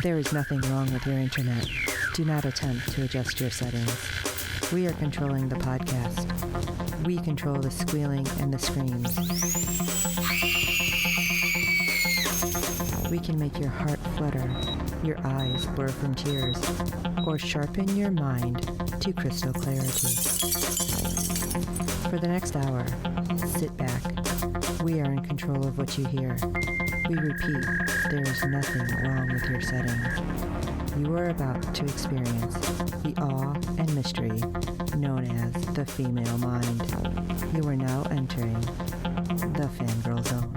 There is nothing wrong with your internet. Do not attempt to adjust your settings. We are controlling the podcast. We control the squealing and the screams. We can make your heart flutter, your eyes blur from tears, or sharpen your mind to crystal clarity. For the next hour, sit back. We are in control of what you hear. We repeat, there is nothing wrong with your settings. You are about to experience the awe and mystery known as the female mind. You are now entering the Fangirl Zone.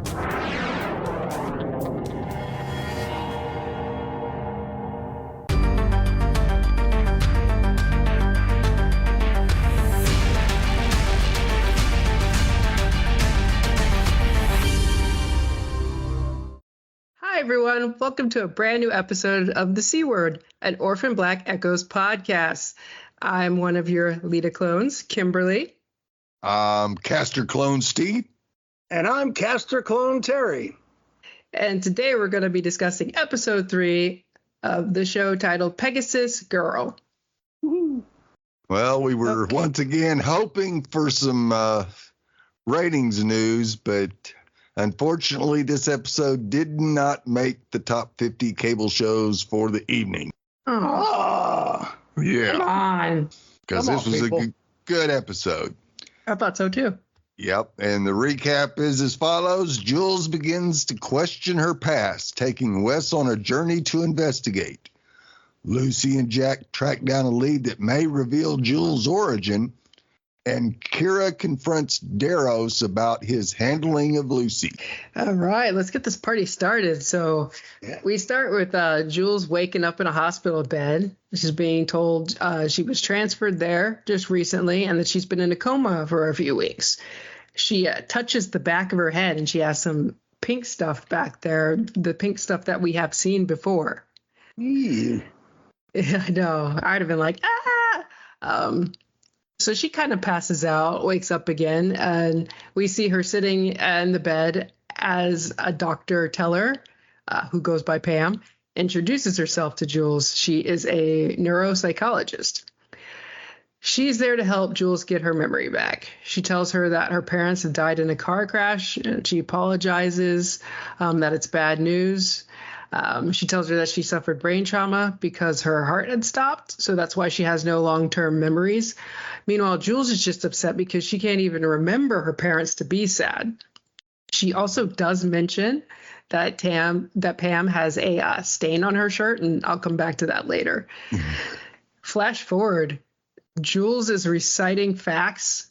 Hi, everyone. Welcome to a brand new episode of The C Word, an Orphan Black Echoes podcast. I'm one of your Leda clones, Kimberly. Castor clone Steve. And I'm Castor clone Terry. And today we're going to be discussing episode 3 of the show titled Pegasus Girl. Well, we were once again hoping for some ratings news, but unfortunately, this episode did not make the top 50 cable shows for the evening. Oh, yeah. Come on. Because this was a good episode. I thought so, too. Yep. And the recap is as follows. Jules begins to question her past, taking Wes on a journey to investigate. Lucy and Jack track down a lead that may reveal Jules' origin. And Kira confronts Daros about his handling of Lucy. All right, let's get this party started. So we start with Jules waking up in a hospital bed. She's being told she was transferred there just recently and that she's been in a coma for a few weeks. She touches the back of her head and she has some pink stuff back there, the pink stuff that we have seen before. Yeah, I know. I'd have been like, ah! So she kind of passes out, wakes up again, and we see her sitting in the bed as a Dr. Teller, who goes by Pam, introduces herself to Jules. She is a neuropsychologist. She's there to help Jules get her memory back. She tells her that her parents have died in a car crash, and she apologizes that it's bad news. She tells her that she suffered brain trauma because her heart had stopped, so that's why she has no long-term memories. Meanwhile, Jules is just upset because she can't even remember her parents to be sad. She also does mention that Pam has a stain on her shirt, and I'll come back to that later. Flash forward, Jules is reciting facts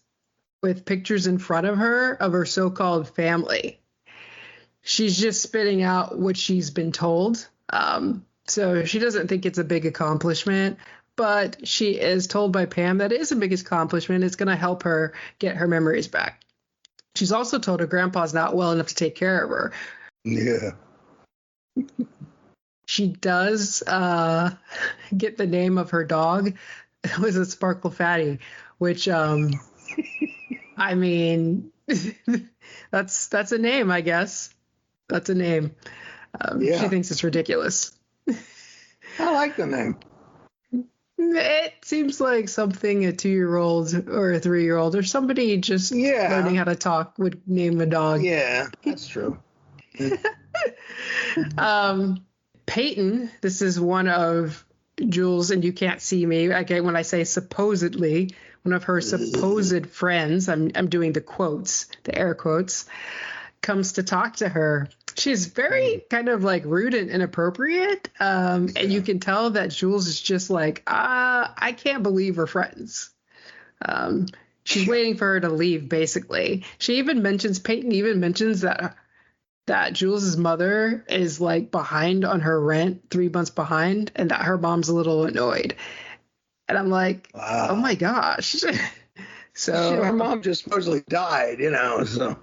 with pictures in front of her so-called family. She's just spitting out what she's been told. So she doesn't think it's a big accomplishment, but she is told by Pam that it is a big accomplishment. It's going to help her get her memories back. She's also told her grandpa's not well enough to take care of her. Yeah. She does get the name of her dog. It was a Sparkle Fatty, which, I mean, that's a name, I guess. That's a name. Yeah. She thinks it's ridiculous. I like the name. It seems like something a 2-year-old or a 3-year-old or somebody just learning how to talk would name a dog. Yeah, that's true. Peyton, this is one of Jules, and you can't see me. Okay, when I say supposedly, one of her supposed friends, I'm doing the quotes, the air quotes, comes to talk to her. She's very kind of like rude and inappropriate. And you can tell that Jules is just like, I can't believe we're friends. She's waiting for her to leave, basically. Peyton even mentions that Jules's mother is like behind on her rent, 3 months behind, and that her mom's a little annoyed. And I'm like, wow. Oh my gosh. So her mom just supposedly died, so.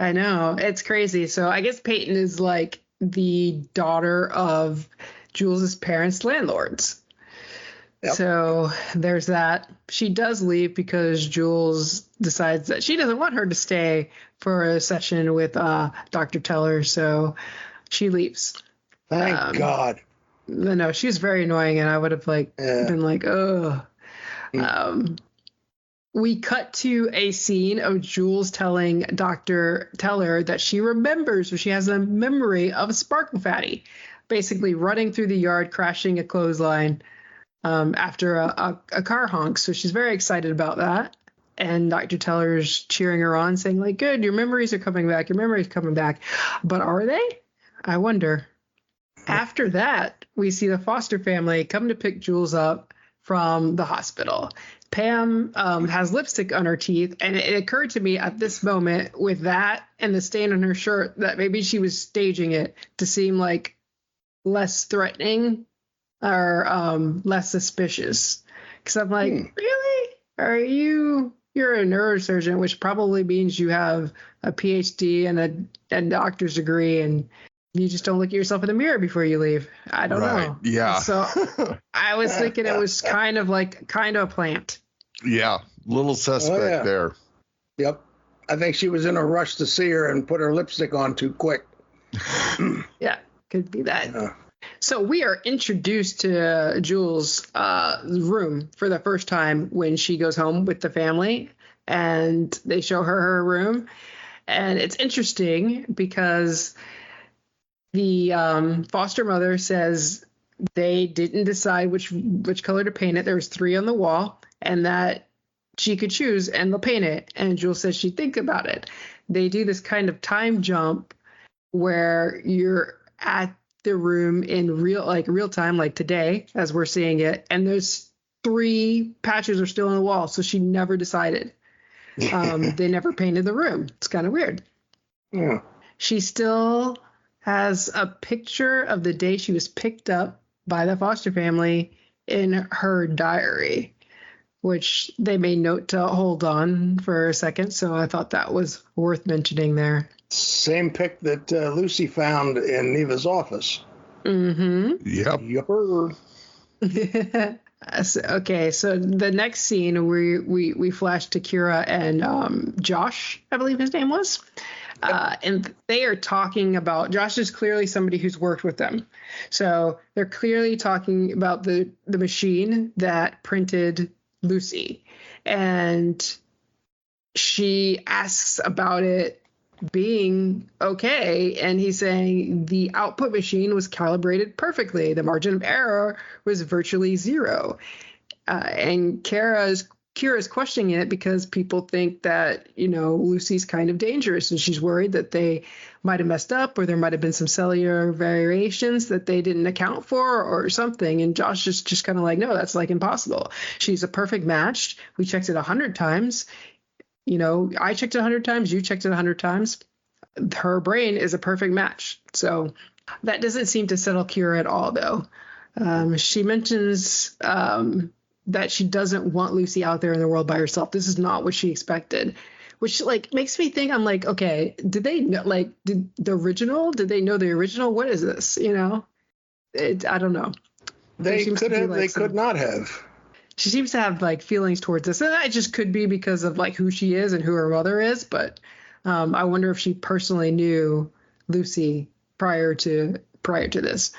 I know, it's crazy. So I guess Peyton is like the daughter of Jules's parents' landlords. Yep. So there's that. She does leave because Jules decides that she doesn't want her to stay for a session with Dr. Teller, so she leaves. Thank God. No, she was very annoying, and I would have been like, oh. We cut to a scene of Jules telling Dr. Teller that she remembers, or she has a memory of Sparkle Fatty, basically running through the yard, crashing a clothesline after a car honk. So she's very excited about that. And Dr. Teller's cheering her on, saying, like, good, your memories are coming back. Your memories are coming back. But are they? I wonder. After that, we see the Foster family come to pick Jules up from the hospital. Pam has lipstick on her teeth, and it occurred to me at this moment with that and the stain on her shirt that maybe she was staging it to seem like less threatening or less suspicious. Because I'm like, really? You're a neurosurgeon, which probably means you have a PhD and a doctor's degree, and you just don't look at yourself in the mirror before you leave. I don't know. Yeah. So I was thinking it was kind of a plant. Yeah. Little suspect there. Yep. I think she was in a rush to see her and put her lipstick on too quick. Yeah, could be that. So we are introduced to Jules' room for the first time when she goes home with the family, and they show her room. And it's interesting because the foster mother says they didn't decide which color to paint it. There was 3 on the wall, and that she could choose and they'll paint it. And Jules says she'd think about it. They do this kind of time jump where you're at the room in real time, like today, as we're seeing it, and those 3 patches are still on the wall. So she never decided. They never painted the room. It's kind of weird. Yeah. She still has a picture of the day she was picked up by the foster family in her diary, which they made note to hold on for a second. So I thought that was worth mentioning there. Same pic that Lucy found in Neva's office. Mm-hmm. Yep. Yupper. Okay, so the next scene we flash to Kira and Josh, I believe his name was. And they are talking about, Josh is clearly somebody who's worked with them. So they're clearly talking about the machine that printed Lucy. And she asks about it being okay. And he's saying the output machine was calibrated perfectly. The margin of error was virtually 0. And Kira's questioning it because people think that, Lucy's kind of dangerous, and she's worried that they might have messed up, or there might have been some cellular variations that they didn't account for or something. And Josh is just kind of like, no, that's like impossible. She's a perfect match. We checked it 100 times. I checked it 100 times. You checked it 100 times. Her brain is a perfect match. So that doesn't seem to settle Kira at all, though. She mentions that she doesn't want Lucy out there in the world by herself. This is not what she expected, which makes me think, I'm like, okay, did they know, did they know the original? What is this? I don't know. They could have, they could not have. She seems to have feelings towards this, and that just could be because of who she is and who her mother is. But I wonder if she personally knew Lucy prior to this.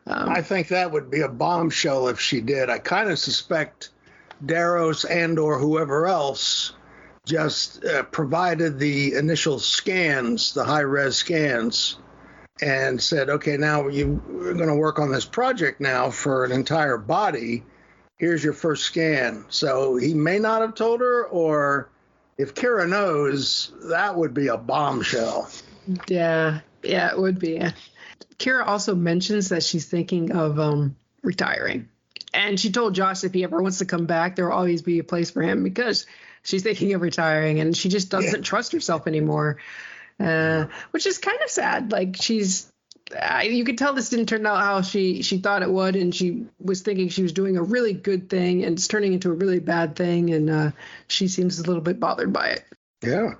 I think that would be a bombshell if she did. I kind of suspect Darrows and or whoever else just provided the initial scans, the high-res scans, and said, okay, now we're going to work on this project now for an entire body. Here's your first scan. So he may not have told her, or if Kira knows, that would be a bombshell. Yeah, it would be. Kira also mentions that she's thinking of retiring. And she told Josh if he ever wants to come back, there will always be a place for him, because she's thinking of retiring and she just doesn't trust herself anymore, which is kind of sad. You could tell this didn't turn out how she thought it would, and she was thinking she was doing a really good thing and it's turning into a really bad thing, and she seems a little bit bothered by it. Yeah,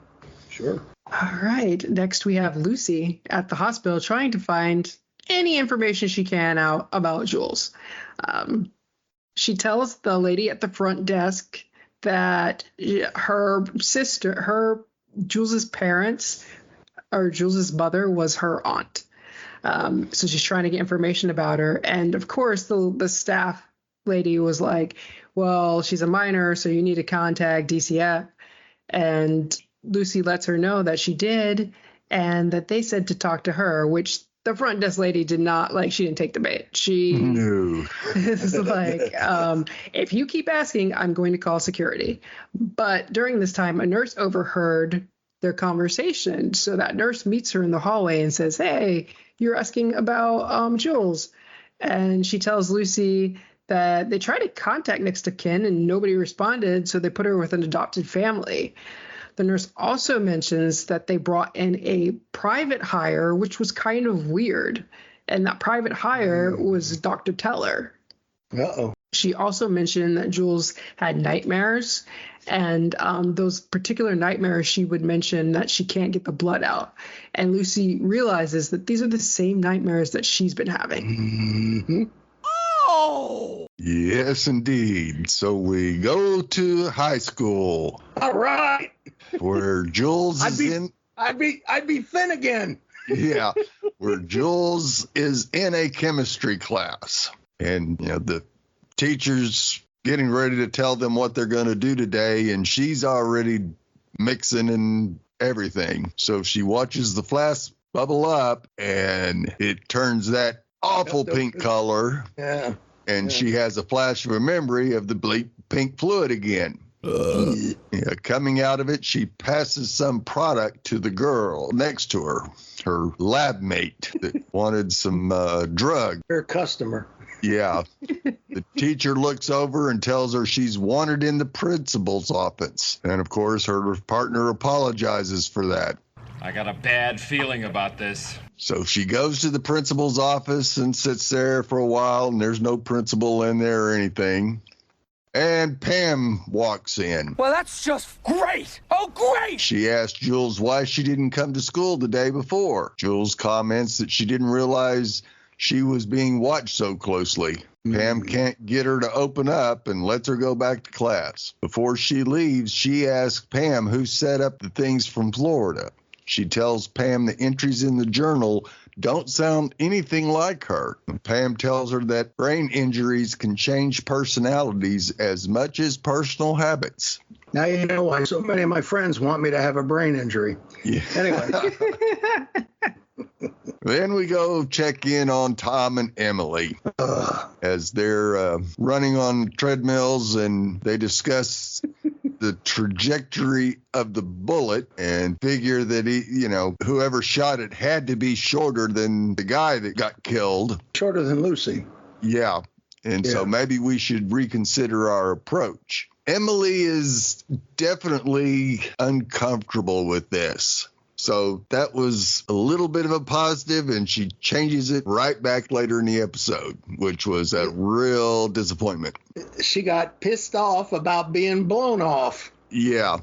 sure. All right. Next, we have Lucy at the hospital trying to find any information she can out about Jules. She tells the lady at the front desk that her sister, Jules's parents, or Jules's mother, was her aunt. So she's trying to get information about her. And of course, the staff lady was like, well, she's a minor, so you need to contact DCF. And Lucy lets her know that she did and that they said to talk to her, which the front desk lady did not like. She didn't take the bait. She is like, if you keep asking, I'm going to call security. But during this time, a nurse overheard their conversation. So that nurse meets her in the hallway and says, hey, you're asking about Jules. And she tells Lucy that they tried to contact next of kin and nobody responded. So they put her with an adopted family. The nurse also mentions that they brought in a private hire, which was kind of weird. And that private hire was Dr. Teller. Uh-oh. She also mentioned that Jules had nightmares. And those particular nightmares, she would mention that she can't get the blood out. And Lucy realizes that these are the same nightmares that she's been having. Mm-hmm. Oh! Yes, indeed. So we go to high school. All right. Where Jules is in. I'd be thin again. Yeah, where Jules is in a chemistry class, and the teacher's getting ready to tell them what they're going to do today, and she's already mixing and everything. So she watches the flask bubble up, and it turns that awful pink color. Yeah. And she has a flash of a memory of the bleak pink fluid again. Coming out of it, she passes some product to the girl next to her lab mate that wanted some drug. Her customer. Yeah. The teacher looks over and tells her she's wanted in the principal's office. And of course, her partner apologizes for that. I got a bad feeling about this. So she goes to the principal's office and sits there for a while, and there's no principal in there or anything. And Pam walks in. Well, that's just great. Oh, great. She asked Jules why she didn't come to school the day before. Jules comments that she didn't realize she was being watched so closely. Pam can't get her to open up and lets her go back to class. Before she leaves, she asks Pam who set up the things from Florida. She tells Pam the entries in the journal don't sound anything like her. Pam tells her that brain injuries can change personalities as much as personal habits. Now you know why so many of my friends want me to have a brain injury. Yeah. Anyway. Then we go check in on Tom and Emily as they're running on treadmills, and they discuss the trajectory of the bullet and figure that whoever shot it had to be shorter than the guy that got killed. Shorter than Lucy. Yeah. And so maybe we should reconsider our approach. Emily is definitely uncomfortable with this. So that was a little bit of a positive, and she changes it right back later in the episode, which was a real disappointment. She got pissed off about being blown off. Yeah.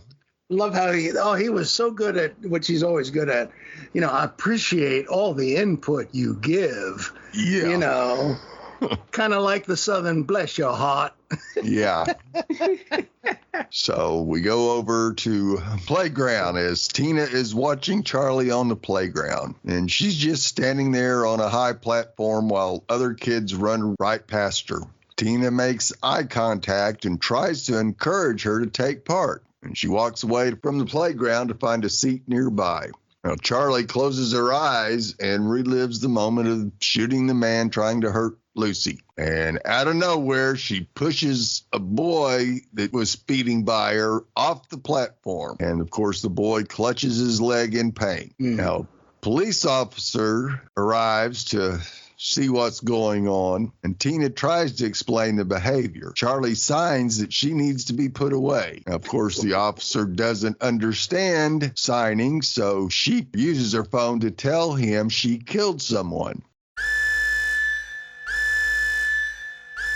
Love how he was so good at what she's always good at. I appreciate all the input you give. Yeah. Kind of like the Southern bless your heart. Yeah. So we go over to playground as Tina is watching Charlie on the playground, and she's just standing there on a high platform while other kids run right past her. Tina makes eye contact and tries to encourage her to take part, and she walks away from the playground to find a seat nearby. Now, Charlie closes her eyes and relives the moment of shooting the man trying to hurt Lucy. And out of nowhere, she pushes a boy that was speeding by her off the platform. And of course, the boy clutches his leg in pain. Now, police officer arrives to see what's going on, and Tina tries to explain the behavior. Charlie signs that she needs to be put away. Now, of course, the officer doesn't understand signing, so she uses her phone to tell him she killed someone.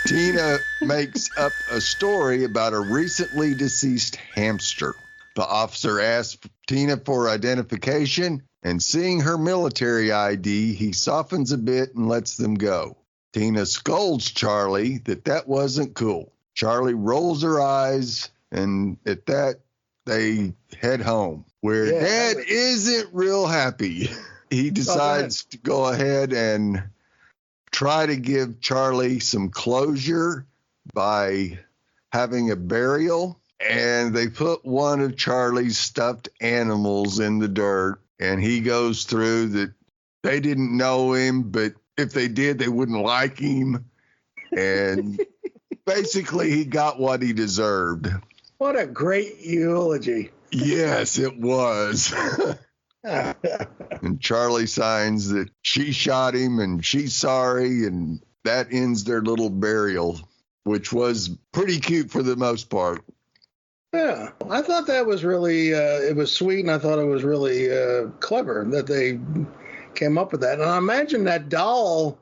Tina makes up a story about a recently deceased hamster. The officer asks Tina for identification, and seeing her military ID, he softens a bit and lets them go. Tina scolds Charlie that wasn't cool. Charlie rolls her eyes, and at that, they head home, where Dad isn't real happy. he decides to go ahead and try to give Charlie some closure by having a burial. And they put one of Charlie's stuffed animals in the dirt. And he goes through that they didn't know him, but if they did, they wouldn't like him. And basically, he got what he deserved. What a great eulogy. Yes, it was. And Charlie signs that she shot him and she's sorry, and that ends their little burial, which was pretty cute for the most part. Yeah, I thought that was really, it was sweet, and I thought it was really clever that they came up with that. And I imagine that doll,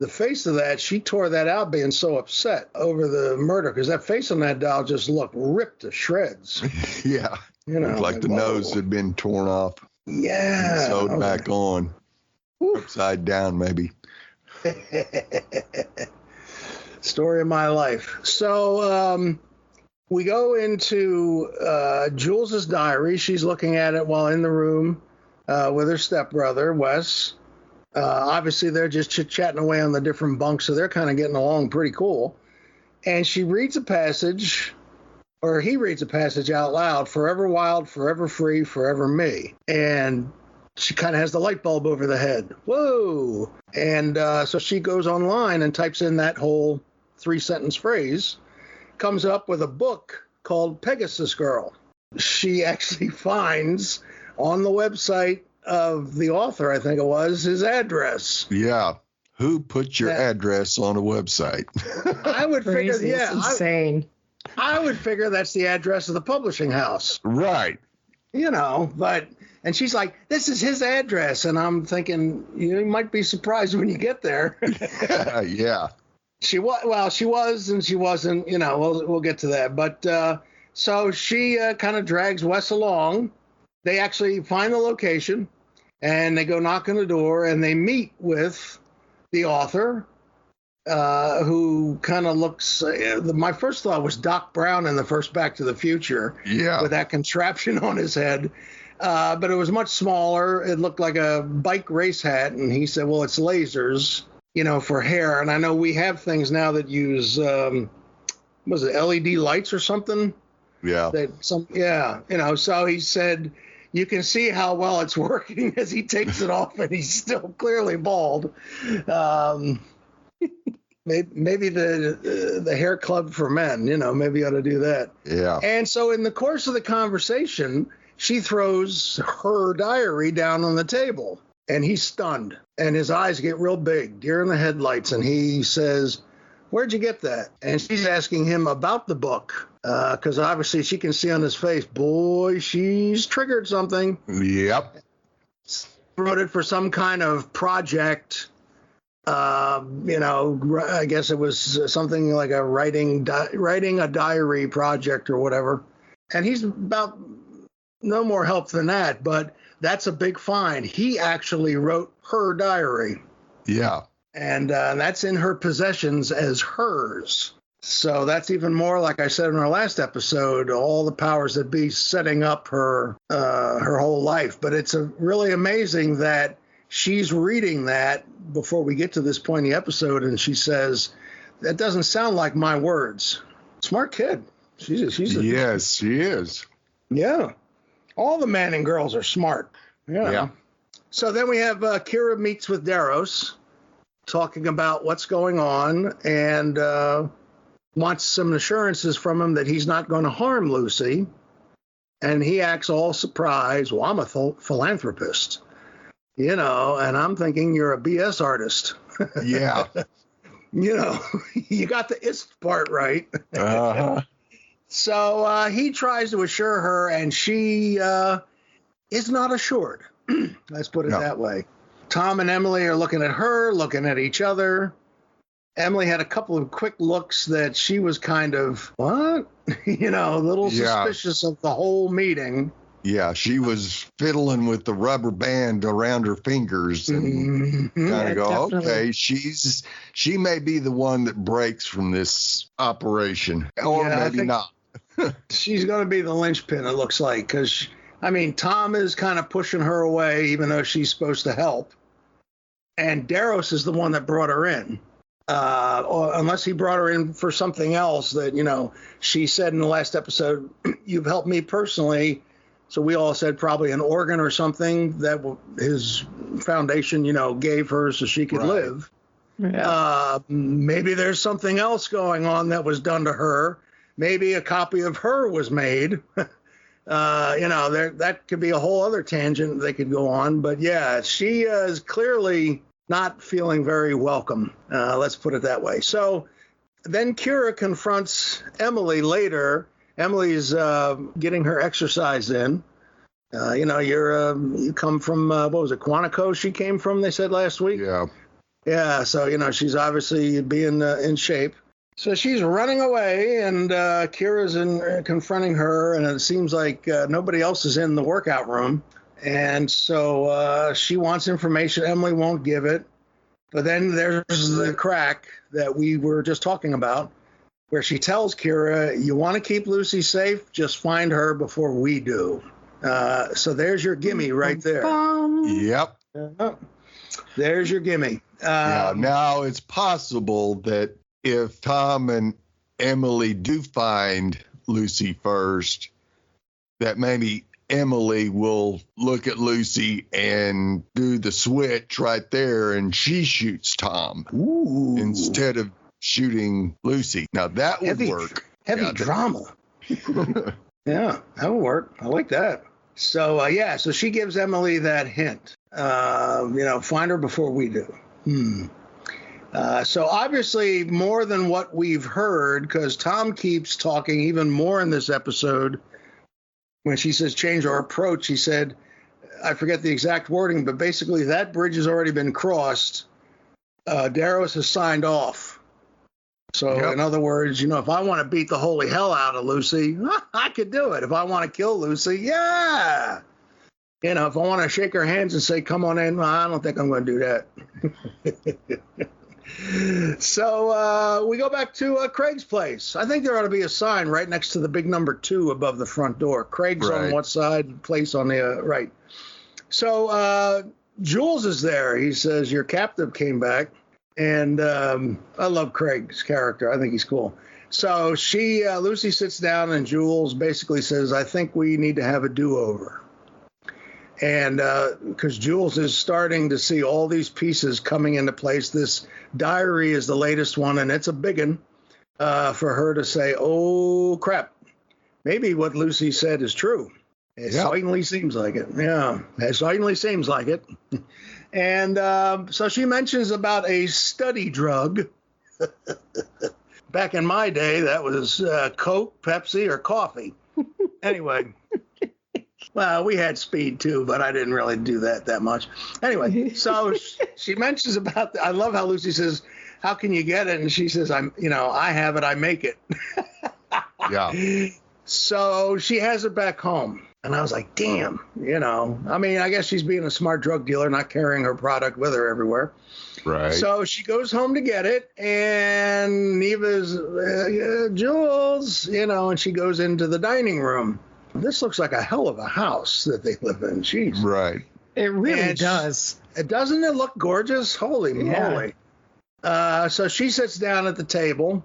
the face of that, she tore that out being so upset over the murder, because that face on that doll just looked ripped to shreds. Yeah, You know, like the nose had been torn off. Yeah. And sewed back on. Oof. Upside down, maybe. Story of my life. So we go into Jules's diary. She's looking at it while in the room with her stepbrother, Wes. Obviously, they're just chit-chatting away on the different bunks, so they're kind of getting along pretty cool. And she reads a passage, or he reads a passage out loud, forever wild, forever free, forever me. And she kind of has the light bulb over the head. Whoa. And so she goes online and types in that whole 3-sentence phrase, comes up with a book called Pegasus Girl. She actually finds on the website of the author, I think it was, his address. Yeah. Who put your address on a website? I would figure, Crazy. It's insane. I would figure that's the address of the publishing house. Right. You know, and she's like, this is his address. And I'm thinking, you might be surprised when you get there. Yeah. She was and she wasn't, you know, we'll get to that. But so she kind of drags Wes along. They actually find the location and they go knock on the door and they meet with the author, who kind of looks, my first thought was Doc Brown in the first Back to the Future. Yeah. With that contraption on his head. But it was much smaller. It looked like a bike race hat. And he said, well, it's lasers, you know, for hair. And I know we have things now that use, was it LED lights or something? Yeah. You know, so he said, you can see how well it's working as he takes it off and he's still clearly bald. Maybe the hair club for men, you know, maybe you ought to do that. Yeah. And so in the course of the conversation, she throws her diary down on the table and he's stunned and his eyes get real big, deer in the headlights. And he says, where'd you get that? And she's asking him about the book. Because obviously she can see on his face, boy, she's triggered something. Yep. Wrote it for some kind of project. You know, I guess it was something like a writing a diary project or whatever. And he's about no more help than that, but that's a big find. He actually wrote her diary. Yeah. And that's in her possessions as hers. So that's even more, like I said in our last episode, all the powers that be setting up her whole life. But it's really amazing that she's reading that before we get to this point in the episode, and she says, that doesn't sound like my words. Smart kid. Yes, she is. Yeah. All the men and girls are smart. Yeah. So then we have Kira meets with Daros, talking about what's going on, and wants some assurances from him that he's not going to harm Lucy. And he acts all surprised. Well, I'm a philanthropist, you know, and I'm thinking you're a BS artist. Yeah. You know, you got the ist part right. Uh-huh. So he tries to assure her, and she is not assured. Let's put it that way. Tom and Emily are looking at her, looking at each other. Emily had a couple of quick looks that she was kind of, what? You know, a little suspicious of the whole meeting. Yeah, she was fiddling with the rubber band around her fingers and kind of go, definitely. okay, she may be the one that breaks from this operation, or Yeah, I maybe think not. She's going to be the linchpin, it looks like, because I mean, Tom is kind of pushing her away, even though she's supposed to help. And Daros is the one that brought her in. Or unless he brought her in for something else that, she said in the last episode, you've helped me personally. So we all said probably an organ or something that his foundation, gave her so she could live. Yeah. Maybe there's something else going on that was done to her. Maybe a copy of her was made. That could be a whole other tangent they could go on. But yeah, she is clearly not feeling very welcome. Let's put it that way. So then Kira confronts Emily later. Emily's getting her exercise in. You come from, what was it, Quantico she came from, they said last week? Yeah. Yeah, so, she's obviously being in shape. So she's running away, and Kira's confronting her, and it seems like nobody else is in the workout room. And so she wants information. Emily won't give it. But then there's the crack that we were just talking about, where she tells Kira, you want to keep Lucy safe? Just find her before we do. So there's your gimme right there. Yep. There's your gimme. Now it's possible that if Tom and Emily do find Lucy first, that maybe Emily will look at Lucy and do the switch right there, and she shoots Tom instead of shooting Lucy. Now that would work. Heavy drama. Yeah, that would work. I like that. So so she gives Emily that hint. Find her before we do. So obviously more than what we've heard, because Tom keeps talking even more in this episode. When she says change our approach, he said, I forget the exact wording, but basically that bridge has already been crossed. Daros has signed off. So in other words, if I want to beat the holy hell out of Lucy, I could do it. If I want to kill Lucy, yeah. If I want to shake her hands and say, come on in, I don't think I'm going to do that. So we go back to Craig's place. I think there ought to be a sign right next to the big number 2 above the front door. Craig's on one side, place on the right. So Jules is there. He says, your captive came back. And I love Craig's character. I think he's cool. So Lucy sits down, and Jules basically says, I think we need to have a do-over. And because Jules is starting to see all these pieces coming into place. This diary is the latest one, and it's a big one for her to say, oh, crap. Maybe what Lucy said is true. It certainly seems like it. Yeah, it certainly seems like it. And so she mentions about a study drug. Back in my day, that was Coke, Pepsi, or coffee. Anyway. Well, we had speed too, but I didn't really do that much. Anyway, so she mentions about, I love how Lucy says, how can you get it? And she says, I have it, I make it. Yeah. So she has it back home. And I was like, damn, I guess she's being a smart drug dealer, not carrying her product with her everywhere. Right. So she goes home to get it, and Neva's, Jules, and she goes into the dining room. This looks like a hell of a house that they live in. Jeez. Right. It really does. Doesn't it look gorgeous? Holy moly. So she sits down at the table.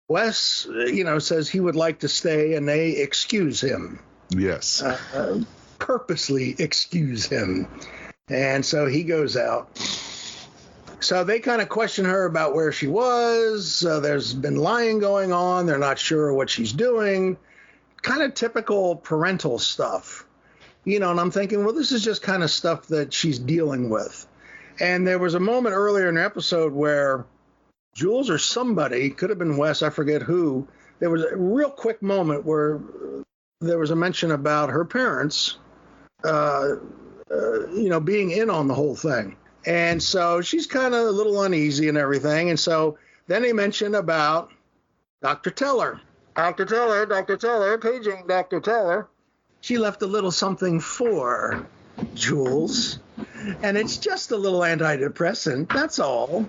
Wes, says he would like to stay, and they excuse him. Yes. Purposely excuse him. And so he goes out. So they kind of question her about where she was. There's been lying going on. They're not sure what she's doing. Kind of typical parental stuff. And I'm thinking, well, this is just kind of stuff that she's dealing with. And there was a moment earlier in the episode where Jules or somebody, could have been Wes, I forget who, there was a real quick moment where there was a mention about her parents, being in on the whole thing. And so she's kind of a little uneasy and everything. And so then they mentioned about Dr. Teller. Dr. Teller, paging Dr. Teller. She left a little something for Jules. And it's just a little antidepressant, that's all.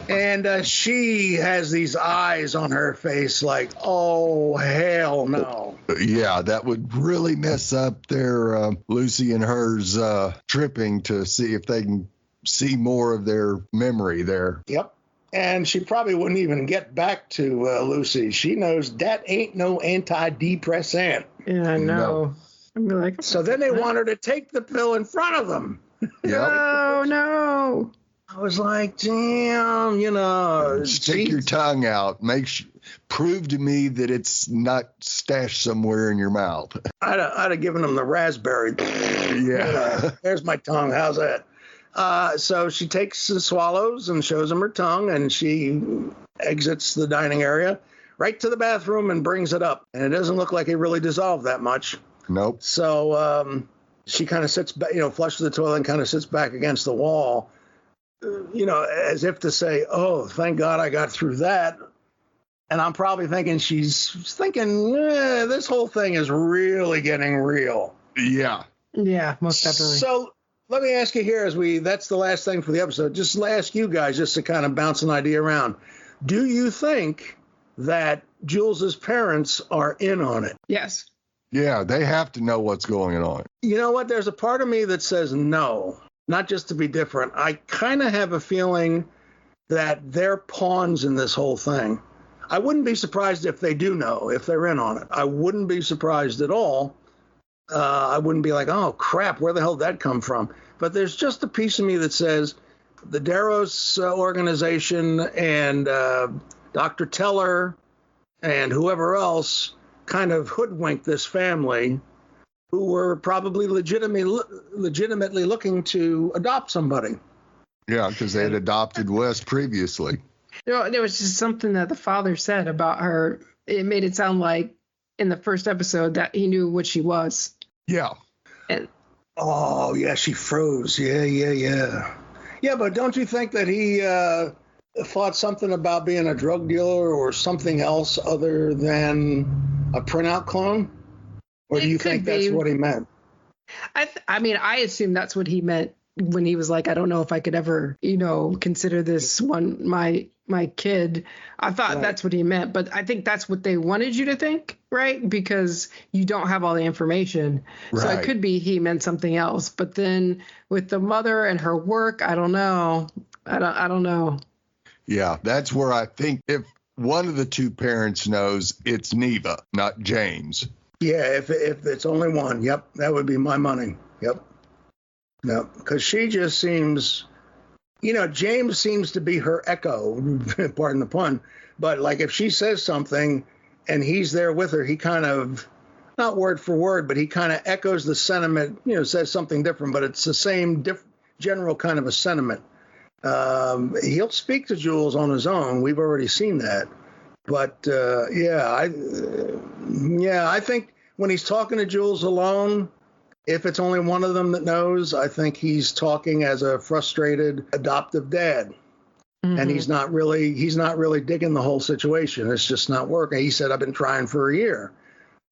And she has these eyes on her face like, oh, hell no. Yeah, that would really mess up their Lucy and hers tripping to see if they can see more of their memory there. Yep. And she probably wouldn't even get back to Lucy. She knows that ain't no antidepressant. Yeah, I know. I'd be like, So then they want her to take the pill in front of them. oh, no. I was like, damn, Stick your tongue out. Prove to me that it's not stashed somewhere in your mouth. I'd have given them the raspberry. Yeah. There's my tongue. How's that? So she takes the swallows and shows him her tongue, and she exits the dining area right to the bathroom and brings it up. And it doesn't look like it really dissolved that much. Nope. So she kind of sits back, flushes the toilet and kind of sits back against the wall, as if to say, oh, thank God I got through that. And I'm probably thinking she's thinking, this whole thing is really getting real. Yeah. Yeah, most definitely. So let me ask you here that's the last thing for the episode. Just ask you guys just to kind of bounce an idea around. Do you think that Jules's parents are in on it? Yes. Yeah, they have to know what's going on. You know what? There's a part of me that says no, not just to be different. I kind of have a feeling that they're pawns in this whole thing. I wouldn't be surprised if they do know, if they're in on it. I wouldn't be surprised at all. I wouldn't be like, oh, crap, where the hell did that come from? But there's just a piece of me that says the Darrows organization and Dr. Teller and whoever else kind of hoodwinked this family who were probably legitimately looking to adopt somebody. Yeah, because they had adopted Wes previously. There was just something that the father said about her. It made it sound like in the first episode that he knew what she was. Yeah. And oh, yeah, she froze. Yeah. Yeah, but don't you think that he thought something about being a drug dealer or something else other than a printout clone? Or do you think that's what he meant? I mean, I assume that's what he meant when he was like, I don't know if I could ever, consider this one my kid. I thought that's what he meant, but I think that's what they wanted you to think, right? Because you don't have all the information. Right. So it could be he meant something else. But then with the mother and her work, I don't know. I don't know. Yeah, that's where I think if one of the two parents knows, it's Neva, not James. Yeah, if it's only one, yep, that would be my money. Yep. No, because she just seems, James seems to be her echo, pardon the pun. But like if she says something and he's there with her, he kind of, not word for word, but he kind of echoes the sentiment, says something different, but it's the same general kind of a sentiment. He'll speak to Jules on his own. We've already seen that. But I think when he's talking to Jules alone, if it's only one of them that knows, I think he's talking as a frustrated adoptive dad. Mm-hmm. And he's not really digging the whole situation. It's just not working. He said, I've been trying for a year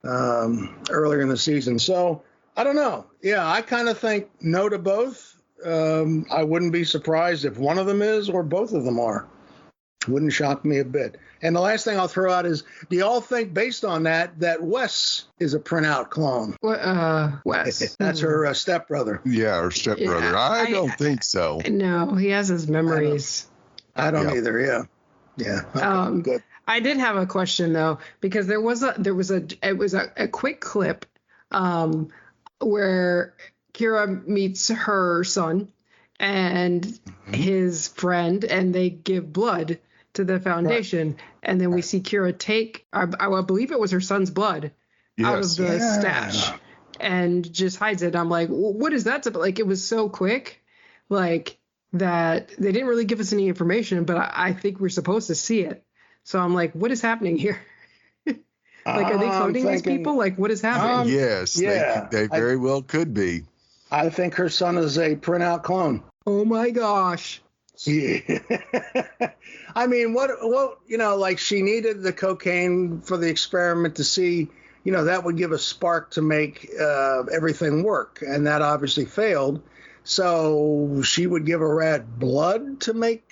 earlier in the season. So I don't know. Yeah, I kind of think no to both. I wouldn't be surprised if one of them is or both of them are. Wouldn't shock me a bit. And the last thing I'll throw out is, do you all think, based on that Wes is a printout clone? Wes. That's her stepbrother. Yeah, her stepbrother. Yeah, I don't think so. No, he has his memories. I don't either. Yeah. Yeah. Okay, good. I did have a question though, because it was a quick clip where Kira meets her son and his friend, and they give blood to the foundation. Right. And then we see Kira take, I believe it was her son's blood out of the stash and just hides it. I'm like, what is that? Like, it was so quick, like that they didn't really give us any information, but I think we're supposed to see it. So I'm like, what is happening here? Like, are they coding these people? Like, what is happening? Yes, they very well could be. I think her son is a printout clone. Oh my gosh. Yeah. I mean, what, like she needed the cocaine for the experiment to see, that would give a spark to make everything work. And that obviously failed. So she would give a rat blood to make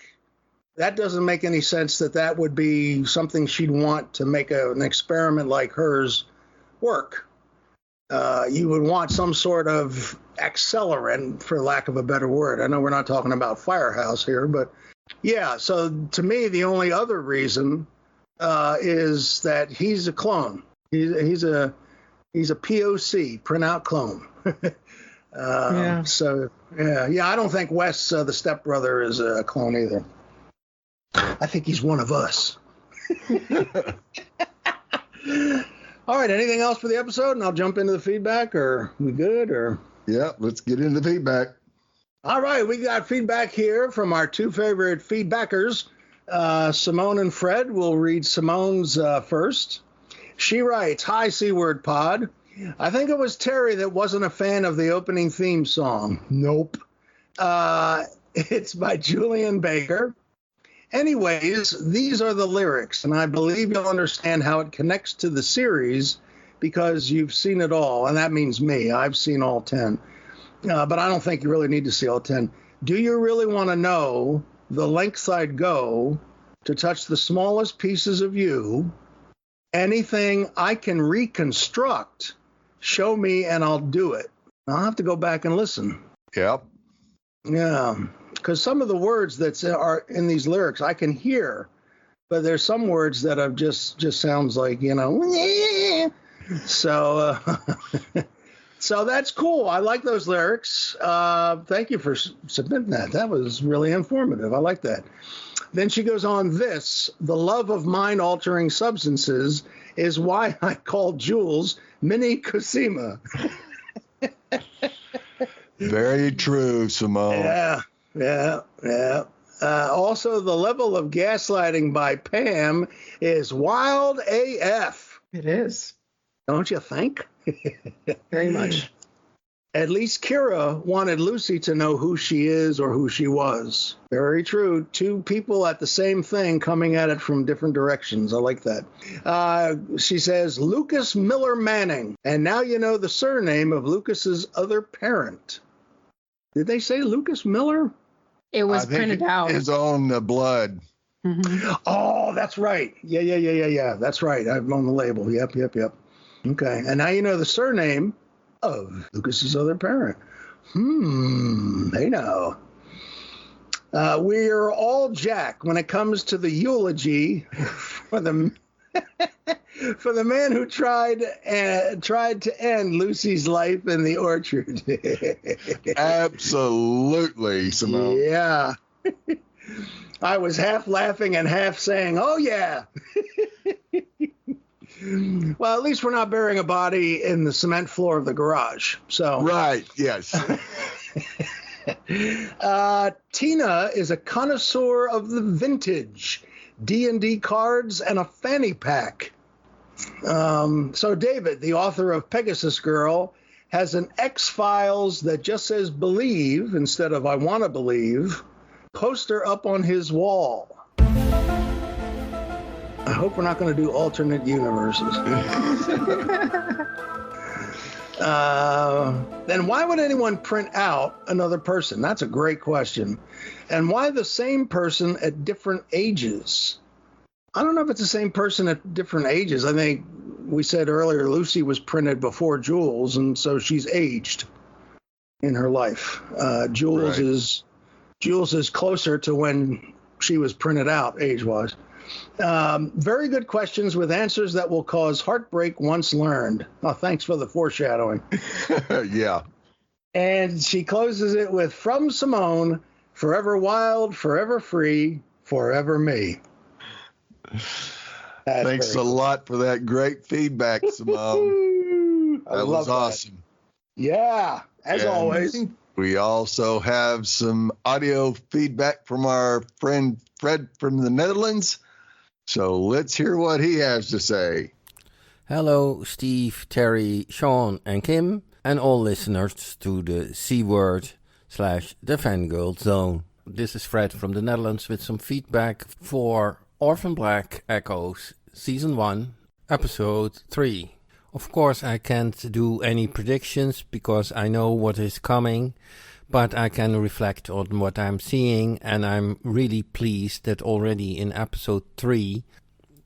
that doesn't make any sense that would be something she'd want to make an experiment like hers work. You would want some sort of accelerant, for lack of a better word. I know we're not talking about Firehouse here, but yeah. So to me, the only other reason is that he's a clone. He's a POC, printout clone. Yeah. So yeah. I don't think Wes, the stepbrother, is a clone either. I think he's one of us. All right. Anything else for the episode? And I'll jump into the feedback. Or we good? Or Yeah, let's get into the feedback. all right. We got feedback here from our two favorite feedbackers, Simone and Fred. We'll read Simone's first. She writes, "Hi, C-Word Pod. I think it was Terry that wasn't a fan of the opening theme song. Nope. It's by Julian Baker. Anyways, these are the lyrics, and I believe you'll understand how it connects to the series because you've seen it all, and that means me. I've seen all 10. But I don't think you really need to see all 10. Do you really want to know the lengths I'd go to touch the smallest pieces of you? Anything I can reconstruct, show me and I'll do it." I'll have to go back and listen. Yep. Yeah, because some of the words that are in these lyrics I can hear, but there's some words that have just sounds like, so so that's cool. I like those lyrics. Thank you for submitting that. That was really informative. I like that. Then she goes on, the love of mind-altering substances is why I call Jules Mini Cosima. Very true, Simone. Yeah. Also, the level of gaslighting by Pam is wild AF. It is. Don't you think? Very much. At least Kira wanted Lucy to know who she is or who she was. Very true. Two people at the same thing coming at it from different directions. I like that. She says, Lucas Miller Manning. And now you know the surname of Lucas's other parent. Did they say Lucas Miller? It was I think printed out. his own blood. Mm-hmm. Oh, that's right. Yeah. That's right. I'm on the label. Yep. Okay. And now you know the surname of Lucas's other parent. They know. We're all Jack when it comes to the eulogy for the for the man who tried to end Lucy's life in the orchard. Absolutely, Simone. Yeah. I was half laughing and half saying, "Oh yeah." Well, at least we're not burying a body in the cement floor of the garage. So Right, yes. Tina is a connoisseur of the vintage D&D cards and a fanny pack. So David, the author of Pegasus Girl, has an X-Files that just says believe instead of I want to believe poster up on his wall. I hope we're not going to do alternate universes. Then why would anyone print out another person? That's a great question. And why the same person at different ages? I don't know if it's the same person at different ages. I think we said earlier Lucy was printed before Jules, and so she's aged in her life. Jules is closer to when she was printed out age-wise. Very good questions with answers that will cause heartbreak once learned. Oh, thanks for the foreshadowing. Yeah. And she closes it with, from Simone, forever wild, forever free, forever me. Thanks a lot for that great feedback, Simone. That was awesome. Yeah, as always. We also have some audio feedback from our friend Fred from the Netherlands. So let's hear what he has to say. Hello, Steve, Terry, Sean, and Kim, and all listeners to the C-Word / the Fangirl Zone. This is Fred from the Netherlands with some feedback for Orphan Black Echoes Season 1, Episode 3. Of course, I can't do any predictions because I know what is coming, but I can reflect on what I'm seeing, and I'm really pleased that already in episode 3,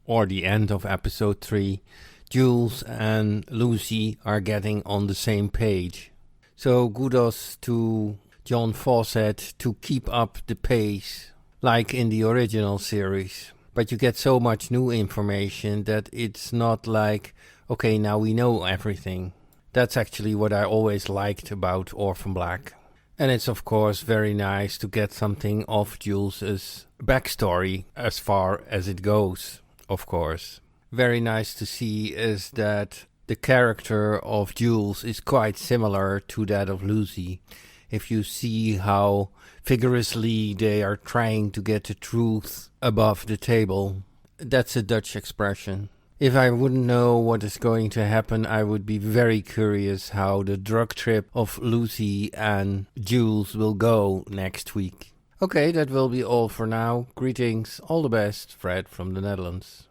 or the end of episode 3, Jules and Lucy are getting on the same page. So kudos to John Fawcett to keep up the pace, like in the original series. But you get so much new information that it's not like, okay, now we know everything. That's actually what I always liked about Orphan Black. And it's of course very nice to get something of Jules's backstory as far as it goes, of course. Very nice to see is that the character of Jules is quite similar to that of Lucy. If you see how vigorously they are trying to get the truth above the table. That's a Dutch expression. If I wouldn't know what is going to happen, I would be very curious how the drug trip of Lucy and Jules will go next week. Okay, that will be all for now. Greetings, all the best, Fred from the Netherlands.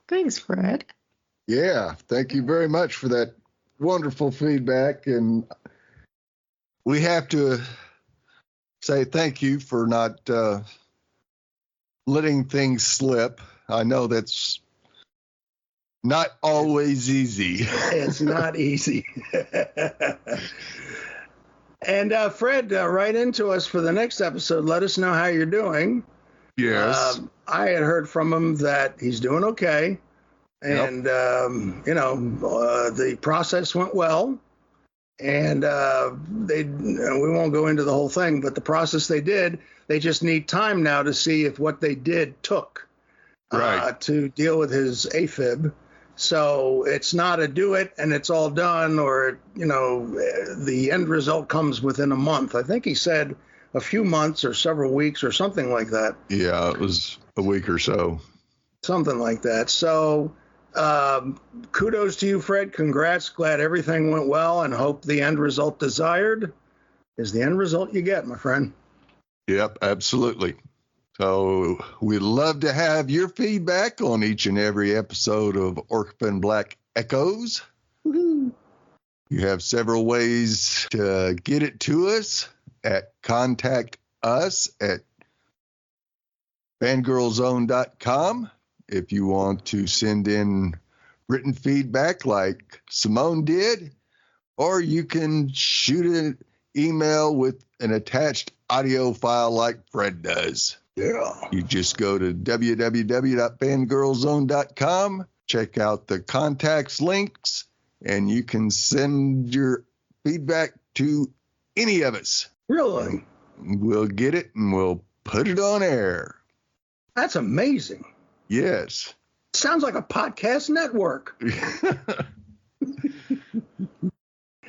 Thanks, Fred. Yeah, thank you very much for that wonderful feedback. And we have to say thank you for not letting things slip. I know that's not always easy. It's not easy. And Fred, write into us for the next episode. Let us know how you're doing. Yes. I had heard from him that he's doing okay. And, the process went well. And we won't go into the whole thing, but the process they did, they just need time now to see if what they did took to deal with his AFib. So it's not a do it and it's all done, or, the end result comes within a month. I think he said a few months or several weeks or something like that. Yeah, it was a week or so. Something like that. So kudos to you, Fred. Congrats. Glad everything went well, and hope the end result desired is the end result you get, my friend. Yep, absolutely. So we'd love to have your feedback on each and every episode of Orphan Black Echoes. Woo-hoo. You have several ways to get it to us at contact us at fangirlzone.com. If you want to send in written feedback like Simone did, or you can shoot an email with an attached audio file like Fred does. Yeah. You just go to www.fangirlzone.com, check out the contacts links, and you can send your feedback to any of us. Really? We'll get it and we'll put it on air. That's amazing. Yes. Sounds like a podcast network.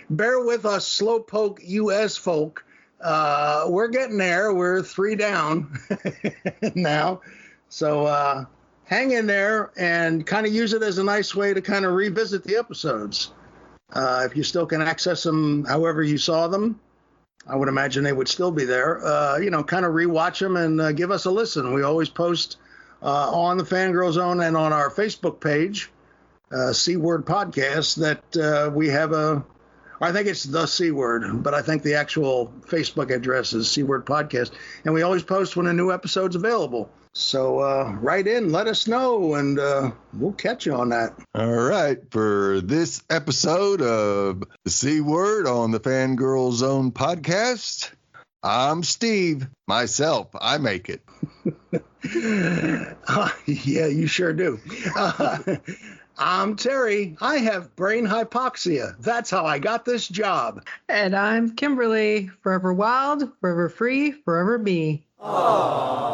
Bear with us, slowpoke US folk. We're getting there. We're 3 down now. So hang in there and kind of use it as a nice way to kind of revisit the episodes. If you still can access them however you saw them, I would imagine they would still be there. Kind of rewatch them and give us a listen. We always post on the Fangirl Zone and on our Facebook page, C Word Podcast, that we have I think it's the C Word, but I think the actual Facebook address is C Word Podcast. And we always post when a new episode's available. So write in, let us know, and we'll catch you on that. All right. For this episode of the C Word on the Fangirl Zone podcast, I'm Steve. Myself, I make it. Yeah, you sure do. I'm Terry. I have brain hypoxia. That's how I got this job. And I'm Kimberly. Forever wild, forever free, forever me. Aww.